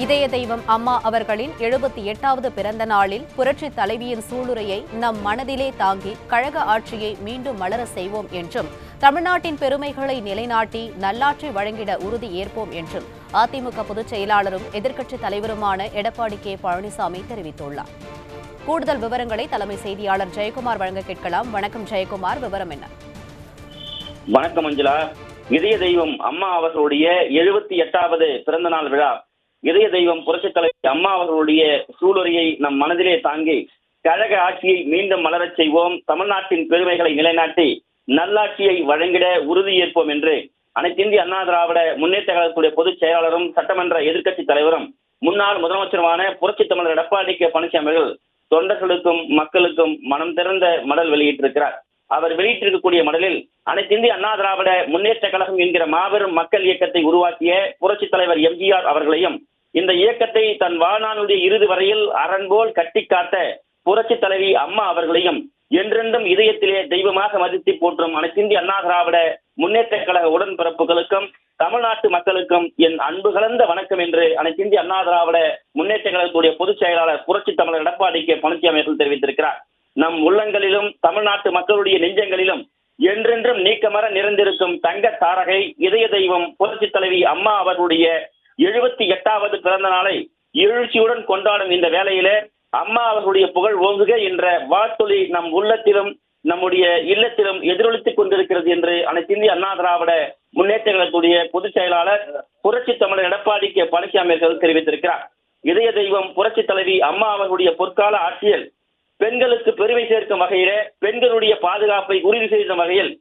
இதய தெய்வம் அம்மா அவர்களின் 78வது பிறந்த நாளில் புரட்சி தலைவியின் சூளுரையை நம் மனதிலே தாங்கி கழக ஆட்சியை மீண்டும் மலர செய்வோம் என்றும் தமிழ்நாட்டின் பெருமைகளை நிலைநாட்டி நல்லாட்சி வழங்கிட உறுதி ஏற்போம் என்றும் அதிமுக பொதுச் செயலாளரும் எதிர்க்கட்சித் தலைவருமான எடப்பாடி கே பழனிசாமி தெரிவித்துள்ளார். கூடுதல் விவரங்களை தலைமை செய்தியாளர் ஜெயக்குமார் வழங்க கேட்கலாம். வணக்கம் ஜெயக்குமார், விவரம் என்ன? வணக்கம் மஞ்சுளா. இதய தெய்வம் அம்மா அவர்களுடைய 78வது பிறந்த நாள் விழா, இதய தெய்வம் புரட்சித் தலைவி அம்மா அவர்களுடைய சூளுரையை நம் மனதிலே தாங்கி கழக ஆட்சியை மீண்டும் மலரச் செய்வோம், தமிழ்நாட்டின் பெருமைகளை நிலைநாட்டி நல்லாட்சியை வழங்கிட உறுதியேற்போம் என்று அனைத்திந்திய அண்ணா திராவிட முன்னேற்ற கழகத்துடைய பொதுச் செயலாளரும் சட்டமன்ற எதிர்க்கட்சித் தலைவரும் முன்னாள் முதலமைச்சருமான புரட்சித் தமிழர் எடப்பாடி கே பழனிசாமி அவர்கள் தொண்டர்களுக்கும் மக்களுக்கும் மனம் திறந்த மடல் வெளியிட்டிருக்கிறார். அவர் வெளியிட்டிருக்கக்கூடிய மடலில் அனைத்திந்திய அண்ணா திராவிட முன்னேற்ற கழகம் என்கிற மாபெரும் மக்கள் இயக்கத்தை உருவாக்கிய புரட்சித் தலைவர் எம்ஜிஆர் அவர்களையும், இந்த இயக்கத்தை தன் வாழ்நாளுடைய இறுதி வரையில் அரண்போல் கட்டி காத்த புரட்சி தலைவி அம்மா அவர்களையும் என்றென்றும் இதயத்திலே தெய்வமாக மதித்து போற்றும் அனைத்திந்திய அண்ணா திராவிட முன்னேற்ற கழக உடன்பிறப்புகளுக்கும் தமிழ்நாட்டு மக்களுக்கும் என் அன்பு கலந்த வணக்கம் என்று அனைத்திந்திய அண்ணா திராவிட முன்னேற்ற கழகத்துடைய பொதுச் செயலாளர் புரட்சி தமிழர் எடப்பாடி கே பழனிசாமி அவர்கள் தெரிவித்திருக்கிறார். நம் உள்ளங்களிலும் தமிழ்நாட்டு மக்களுடைய நெஞ்சங்களிலும் என்றென்றும் நீக்கமர நிறைந்திருக்கும் தங்க தாரகை இதய தெய்வம் புரட்சி தலைவி அம்மா அவர்களுடைய 78வது பிறந்த நாளை எழுச்சியுடன் கொண்டாடும் இந்த வேளையிலே அம்மா அவர்களுடைய புகழ் ஓங்குக என்ற வாழ்த்தொலி நம் உள்ளத்திலும் நம்முடைய இல்லத்திலும் எதிரொலித்துக் கொண்டிருக்கிறது என்று அனைத்திந்திய அண்ணா திராவிட முன்னேற்ற கழகத்துடைய பொதுச் செயலாளர் புரட்சி தமிழர் எடப்பாடி கே பழனிசாமி அவர்கள் தெரிவித்திருக்கிறார். இதய தெய்வம் புரட்சி தலைவி அம்மா அவர்களுடைய பொற்கால ஆட்சியில் பெண்களுக்கு பெருமை சேர்க்கும் வகையிலே, பெண்களுடைய பாதுகாப்பை உறுதி செய்யும் வகையில்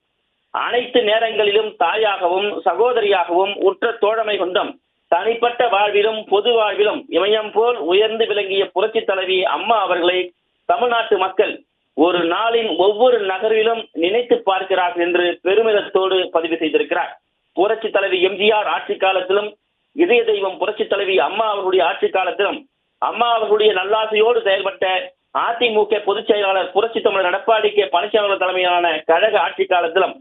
அனைத்து நேரங்களிலும் தாயாகவும் சகோதரியாகவும் உற்ற தோழமை கொண்டும் தனிப்பட்ட வாழ்விலும் பொது வாழ்விலும் இமயம் போல் உயர்ந்து விளங்கிய புரட்சி தலைவி அம்மா அவர்களை தமிழ்நாட்டு மக்கள் ஒரு நாளின் ஒவ்வொரு நகரிலும் நினைத்து பார்க்கிறார்கள் என்று பெருமிதத்தோடு பதிவு செய்திருக்கிறார். புரட்சி தலைவி எம்ஜிஆர் ஆட்சி காலத்திலும் இதய தெய்வம் புரட்சி தலைவி அம்மா அவர்களுடைய ஆட்சி காலத்திலும் அம்மா அவர்களுடைய நல்லாசையோடு செயல்பட்ட அதிமுக பொதுச் செயலாளர் புரட்சி தமிழர் எடப்பாடி கே பழனிசாமி தலைமையிலான கழக ஆட்சி காலத்திலும்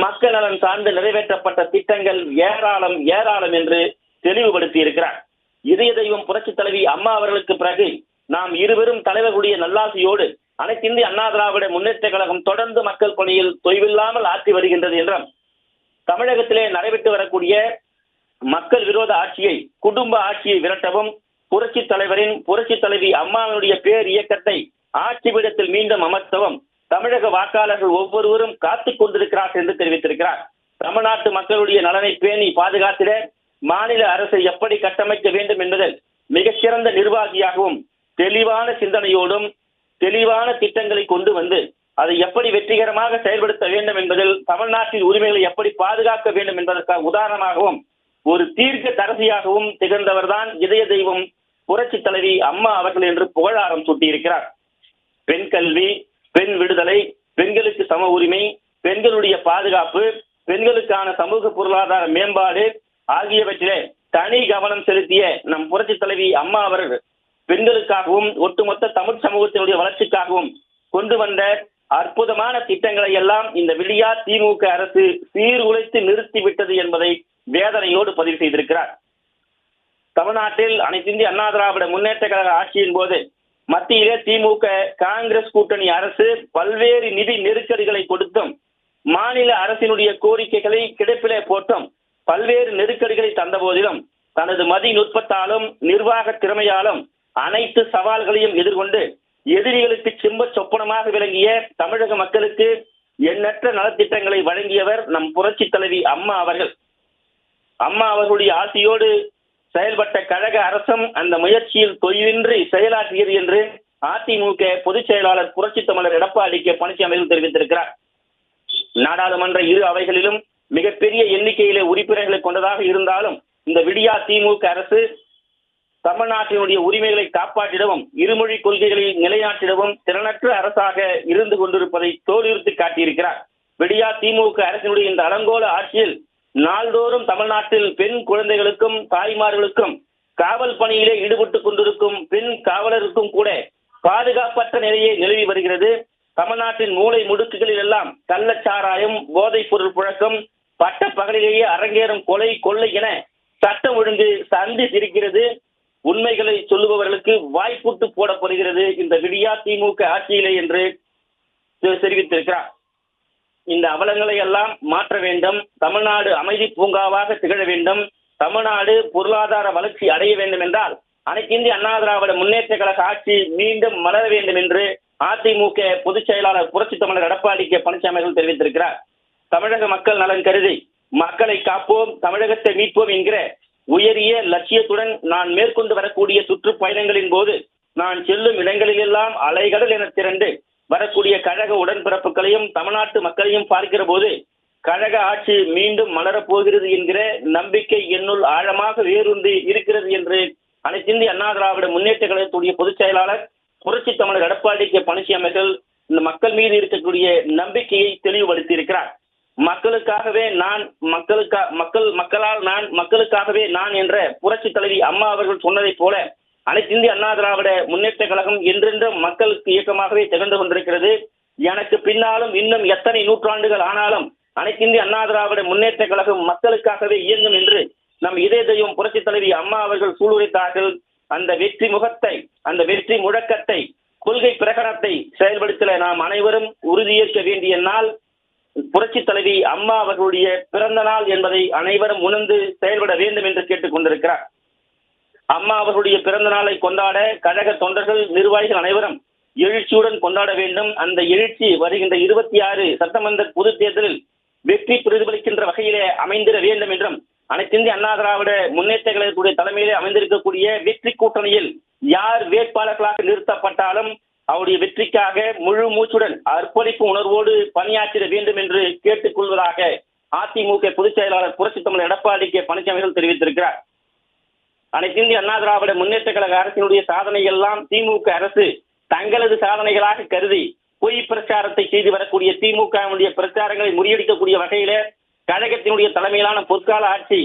மக்கள் நலன் சார்ந்து நிறைவேற்றப்பட்ட திட்டங்கள் ஏராளம் ஏராளம் என்று தெளிவுபடுத்தி இருக்கிறார். இதய தெய்வம் புரட்சி தலைவி அம்மா அவர்களுக்கு பிறகு நாம் இருவரும் தலைவர்களுடைய நல்லாசையோடு அனைத்திந்திய அண்ணா திராவிட முன்னேற்ற கழகம் தொடர்ந்து மக்கள் பணியில் தொய்வில்லாமல் ஆற்றி வருகின்றது என்றும், தமிழகத்திலே நடைபெற்று வரக்கூடிய மக்கள் விரோத ஆட்சியை, குடும்ப ஆட்சியை விரட்டவும் புரட்சி தலைவரின் புரட்சி தலைவி அம்மாவினுடைய பேர் இயக்கத்தை ஆட்சி பீடத்தில் மீண்டும் அமர்த்தவும் தமிழக வாக்காளர்கள் ஒவ்வொருவரும் காத்துக் கொண்டிருக்கிறார்கள் என்று தெரிவித்திருக்கிறார். தமிழ்நாட்டு மக்களுடைய நலனை பேணி பாதுகாத்திட மாநில அரசை எப்படி கட்டமைக்க வேண்டும் என்பதில் மிகச்சிறந்த நிர்வாகியாகவும் தெளிவான சிந்தனையோடும் தெளிவான திட்டங்களை கொண்டு வந்து அதை எப்படி வெற்றிகரமாக செயல்படுத்த வேண்டும் என்பதில் தமிழ்நாட்டின் உரிமைகளை எப்படி பாதுகாக்க வேண்டும் என்பதற்காக உதாரணமாகவும் ஒரு தீர்க்க தரசியாகவும் திகழ்ந்தவர்தான் இதய தெய்வம் புரட்சி தலைவி அம்மா அவர்கள் என்று புகழாரம் சூட்டியிருக்கிறார். பெண் கல்வி, பெண் விடுதலை, பெண்களுக்கு சம உரிமை, பெண்களுடைய பாதுகாப்பு, பெண்களுக்கான சமூக பொருளாதார மேம்பாடு ஆகியவற்றிலே தனி கவனம் செலுத்திய நம் புரட்சி தலைவி அம்மா அவர்கள் பெண்களுக்காகவும் ஒட்டுமொத்த தமிழ் சமூகத்தினுடைய வளர்ச்சிக்காகவும் கொண்டு வந்த அற்புதமான திட்டங்களை எல்லாம் இந்த விடியா திமுக அரசு சீர்குலைத்து நிறுத்திவிட்டது என்பதை வேதனையோடு பதிவு செய்திருக்கிறார். தமிழ்நாட்டில் அனைத்திந்திய அண்ணா திராவிட முன்னேற்ற கழக ஆட்சியின் போது மத்தியிலே திமுக காங்கிரஸ் கூட்டணி அரசு பல்வேறு நிதி நெருக்கடிகளை கொடுத்தும் மாநில அரசினுடைய கோரிக்கைகளை கிடப்பிலே போட்டும் பல்வேறு நெருக்கடிகளை தந்த போதிலும் தனது மதி நுட்பத்தாலும் நிர்வாக திறமையாலும் அனைத்து சவால்களையும் எதிர்கொண்டு எதிரிகளுக்கு சிம்ப சொப்பனமாக விளங்கிய தமிழக மக்களுக்கு எண்ணற்ற நலத்திட்டங்களை வழங்கியவர் நம் புரட்சி தலைவி அம்மா அவர்கள். அம்மா அவர்களுடைய ஆசையோடு செயல்பட்ட கழக அரசும் அந்த முயற்சியில் தொய்வின்றி செயலாற்றியது என்று அதிமுக பொதுச் செயலாளர் புரட்சி தமிழர் எடப்பாடி கே பழனிசாமி தெரிவித்திருக்கிறார். நாடாளுமன்ற இரு அவைகளிலும் மிகப்பெரிய எண்ணிக்கையிலே உறுப்பினர்களை கொண்டதாக இருந்தாலும் இந்த விடியா திமுக அரசு தமிழ்நாட்டினுடைய உரிமைகளை காப்பாற்றிடவும் இருமொழி கொள்கைகளை நிலைநாட்டிடவும் திறனற்ற அரசாக இருந்து கொண்டிருப்பதை தோலுறுத்தி காட்டியிருக்கிறார். விடியா திமுக அரசினுடைய இந்த அலங்கோல ஆட்சியில் நாள்தோறும் தமிழ்நாட்டில் பெண் குழந்தைகளுக்கும் தாய்மார்களுக்கும் காவல் பணியிலே ஈடுபட்டுக் கொண்டிருக்கும் பெண் காவலருக்கும் கூட பாதுகாப்பற்ற நிலையை நிலவி வருகிறது. தமிழ்நாட்டின் மூலை முடுக்குகளில் எல்லாம் கள்ளச்சாராயம், போதைப் பொருள் புழக்கம், பட்ட பகலிலேயே அரங்கேறும் கொலை, கொள்ளை என சட்டம் ஒழுங்கு சந்தி சிரிக்கிறது. உண்மைகளை சொல்லுபவர்களுக்கு வாய்ப்புட்டு போடப்படுகிறது இந்த விடியா திமுக ஆட்சியிலே என்று தெரிவித்திருக்கிறார். இந்த அவலங்களை எல்லாம் மாற்ற வேண்டும். தமிழ்நாடு அமைதி பூங்காவாக திகழ வேண்டும். தமிழ்நாடு பொருளாதார வளர்ச்சி அடைய வேண்டும் என்றால் அனைத்து இந்திய அண்ணா திராவிட முன்னேற்ற கழக ஆட்சி மீண்டும் மலர வேண்டும் என்று அதிமுக பொதுச் செயலாளர் புரட்சித் தமிழர் எடப்பாடி கே பழனிசாமி அவர்கள் தெரிவித்திருக்கிறார். தமிழக மக்கள் நலன் கருதி மக்களை காப்போம், தமிழகத்தை மீட்போம் என்கிற உயரிய லட்சியத்துடன் நான் மேற்கொண்டு வரக்கூடிய சுற்றுப்பயணங்களின் போது நான் செல்லும் இடங்களிலெல்லாம் அலைகடல் என திரண்டு வரக்கூடிய கழக உடன்பிறப்புகளையும் தமிழ்நாட்டு மக்களையும் பார்க்கிற போது கழக ஆட்சி மீண்டும் மலரப் போகிறது என்கிற நம்பிக்கை என்னுள் ஆழமாக வேரூன்றி இருக்கிறது என்று அனைத்து இந்திய அண்ணா திராவிட முன்னேற்ற கழகத்துடைய பொதுச் செயலாளர் புரட்சி தமிழர் எடப்பாடி கே பழனிசாமி அவர்கள் இந்த மக்கள் மீது இருக்கக்கூடிய நம்பிக்கையை தெளிவுபடுத்தி இருக்கிறார். மக்களுக்காகவே நான், மக்களால் நான், மக்களுக்காகவே நான் என்ற புரட்சி தலைவி அம்மா அவர்கள் சொன்னதைப் போல அனைத்து இந்திய அண்ணா திராவிட முன்னேற்ற கழகம் என்றென்றும் மக்களுக்கு இயக்கமாகவே திகழ்ந்து கொண்டிருக்கிறது. எனக்கு பின்னாலும் இன்னும் எத்தனை நூற்றாண்டுகள் ஆனாலும் அனைத்து இந்திய அண்ணா திராவிட முன்னேற்ற கழகம் மக்களுக்காகவே இயங்கும் என்று நம் இதய தெய்வம் புரட்சி தலைவி அம்மா அவர்கள் சூளுரைத்தார்கள். அந்த வெற்றி முகத்தை, அந்த வெற்றி முழக்கத்தை, கொள்கை பிரகடனத்தை செயல்படுத்த நாம் அனைவரும் உறுதியேற்க வேண்டிய நாள் புரட்சி தலைவி அம்மா அவர்களுடைய பிறந்த நாள் என்பதை அனைவரும் உணர்ந்து செயல்பட வேண்டும் என்று கேட்டுக் கொண்டிருக்கிறார். அம்மா அவர்களுடைய பிறந்த நாளை கொண்டாட கழக தொண்டர்கள், நிர்வாகிகள் அனைவரும் எழுச்சியுடன் கொண்டாட வேண்டும். அந்த எழுச்சி வருகின்ற 26 சட்டமன்ற பொதுத் தேர்தலில் வெற்றி பிரதிபலிக்கின்ற வகையிலே அமைந்திட வேண்டும் என்றும் அனைத்து இந்திய அண்ணா திராவிட முன்னேற்ற கழகத்துடைய தலைமையிலே அமைந்திருக்கக்கூடிய வெற்றி கூட்டணியில் யார் வேட்பாளர்களாக நிறுத்தப்பட்டாலும் அவருடைய வெற்றிக்காக முழு மூச்சுடன் அர்ப்பணிப்பு உணர்வோடு பணியாற்றிட வேண்டும் என்று கேட்டுக் கொள்வதாக அதிமுக பொதுச் செயலாளர் புரட்சி தமிழர் எடப்பாடி கே பழனிசாமி அவர்கள் தெரிவித்திருக்கிறார். அனைத்து இந்திய அண்ணா திராவிட முன்னேற்ற கழக அரசினுடைய சாதனை எல்லாம் திமுக அரசு தங்களது சாதனைகளாக கருதி பொய் பிரச்சாரத்தை செய்து வரக்கூடிய திமுகவுடைய பிரச்சாரங்களை முறியடிக்கக்கூடிய வகையில கழகத்தினுடைய தலைமையிலான பொற்கால ஆட்சி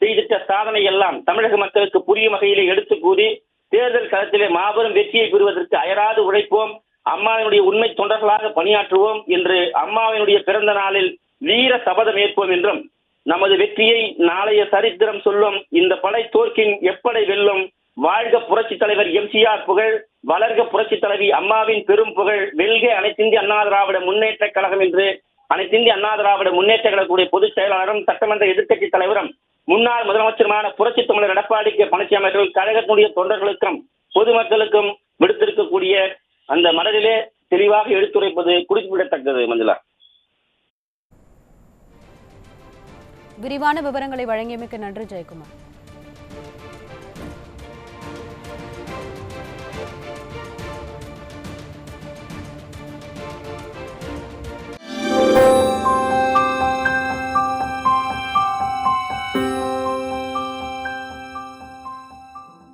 செய்திட்ட சாதனை எல்லாம் தமிழக மக்களுக்கு புரியும் வகையிலே எடுத்து கூறி தேர்தல் களத்திலே மாபெரும் வெற்றியை பெறுவதற்கு அயராது உழைப்போம், அம்மாவினுடைய உண்மை தொண்டர்களாக பணியாற்றுவோம் என்று அம்மாவினுடைய பிறந்த நாளில் வீர சபதம் ஏற்போம் என்றும் நமது வெற்றியை நாளைய சரித்திரம் சொல்லும், இந்த படை தோற்கின் எப்படை வெல்லும், வாழ்க புரட்சி தலைவர் எம்ஜிஆர் புகழ், வளர்க புரட்சி தலைவி அம்மாவின் பெரும் புகழ், வெல்க அனைத்து இந்திய அண்ணா திராவிட முன்னேற்ற கழகம் என்று அனைத்து இந்திய அண்ணா திராவிட முன்னேற்ற கழகத்துடைய பொதுச் செயலாளரும் சட்டமன்ற எதிர்க்கட்சி தலைவரும் முன்னாள் முதலமைச்சருமான புரட்சி தமிழர் எடப்பாடி கே பழனிசாமி அவர்கள் கழகத்தினுடைய தொண்டர்களுக்கும் பொதுமக்களுக்கும் விடுத்திருக்கக்கூடிய அந்த மனதிலே தெளிவாக எடுத்துரைப்பது குறிப்பிடத்தக்கது. மஞ்சளா, விரிவான விவரங்களை வழங்கியமைக்கு நன்றி ஜெயக்குமார்.